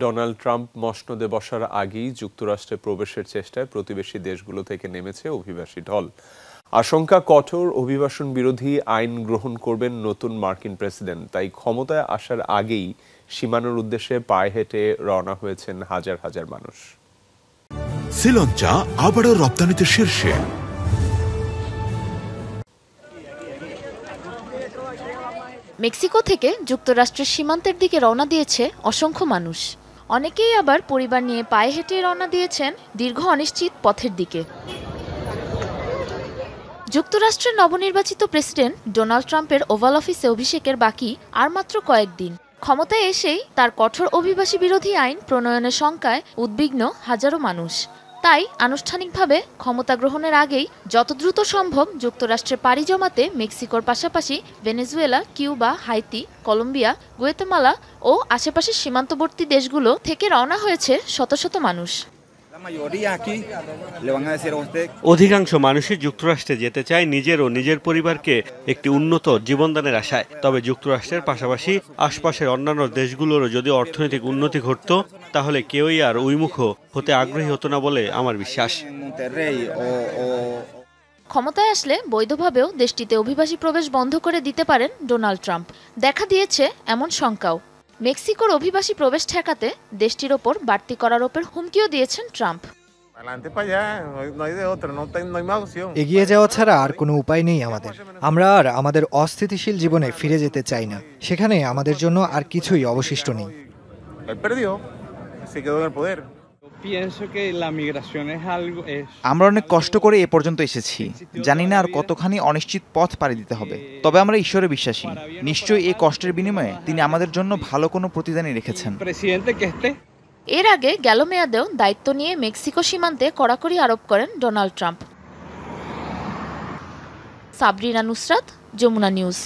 Donald Trump মসনদে বসার আগেই যুক্তরাষ্ট্রে প্রবেশের চেষ্টায় প্রতিবেশী দেশগুলো থেকে নেমেছে অভিবাসী ঢল। আশঙ্কা, কঠোর অভিবাসন বিরোধী আইন গ্রহণ করবেন নতুন মার্কিন প্রেসিডেন্ট। তাই ক্ষমতায় আসার আগেই সীমানার উদ্দেশ্যে পায়ে হেঁটে রওনা হয়েছেন হাজার হাজার মানুষ। শ্রীলঙ্কা আবারও রপ্তানিতে শীর্ষে। মেক্সিকো থেকে যুক্তরাষ্ট্রের সীমান্তের দিকে রওনা দিয়েছে অসংখ্য মানুষ। অনেকেই আবার পরিবার নিয়ে পায়ে হেঁটে রওনা দিয়েছেন দীর্ঘ অনিশ্চিত পথের দিকে। যুক্তরাষ্ট্রের নবনির্বাচিত প্রেসিডেন্ট ডোনাল্ড ট্রাম্পের ওভাল অফিসে অভিষেকের বাকি আর মাত্র কয়েকদিন। ক্ষমতায় এসেই তার কঠোর অভিবাসী বিরোধী আইন প্রণয়নের শঙ্কায় উদ্বিগ্ন হাজারো মানুষ। তাই আনুষ্ঠানিকভাবে ক্ষমতা গ্রহণের আগেই যত দ্রুত সম্ভব যুক্তরাষ্ট্রে পাড়ি জমাতে মেক্সিকোর পাশাপাশি Venezuela, Cuba, Haiti, Colombia, Guatemala ও আশেপাশের সীমান্তবর্তী দেশগুলো থেকে রওনা হয়েছে শত শত মানুষ। অধিকাংশ মানুষই যুক্তরাষ্ট্রে যেতে চায় নিজের ও নিজের পরিবারকে একটি উন্নত জীবনদানের আশায়। তবে যুক্তরাষ্ট্রের পাশাপাশি আশপাশের অন্যান্য দেশগুলোরও যদি অর্থনৈতিক উন্নতি ঘটত, তাহলে কেউই আর উন্মুখ হতে আগ্রহী হতো না বলে আমার বিশ্বাস। ক্ষমতায় আসলে বৈধভাবেও দেশটিতে অভিবাসী প্রবেশ বন্ধ করে দিতে পারেন ডোনাল্ড ট্রাম্প। দেখা দিয়েছে এমন শঙ্কাও। মেক্সিকোর অভিবাসী প্রবেশ ঠেকাতে দেশটির ওপর বাড়তি করারোপের হুমকিও দিয়েছেন ট্রাম্প। এগিয়ে যাওয়া ছাড়া আর কোনো উপায় নেই আমাদের। আমরা আর আমাদের অস্থিতিশীল জীবনে ফিরে যেতে চাই না। সেখানে আমাদের জন্য আর কিছুই অবশিষ্ট নেই। আমরা অনেক কষ্ট করে এ পর্যন্ত এসেছি। জানি না আর কতখানি অনিশ্চিত পথ পাড়ি দিতে হবে। তবে আমরা ঈশ্বরে বিশ্বাসী। নিশ্চয়ই এই কষ্টের বিনিময়ে তিনি আমাদের জন্য ভালো কোনো প্রতিদানই রেখেছেন। এর আগে গেল মেয়াদেও দায়িত্ব নিয়ে মেক্সিকো সীমান্তে কড়াকড়ি আরোপ করেন Donald Trump. Sabrina Nusrat, Jamuna news.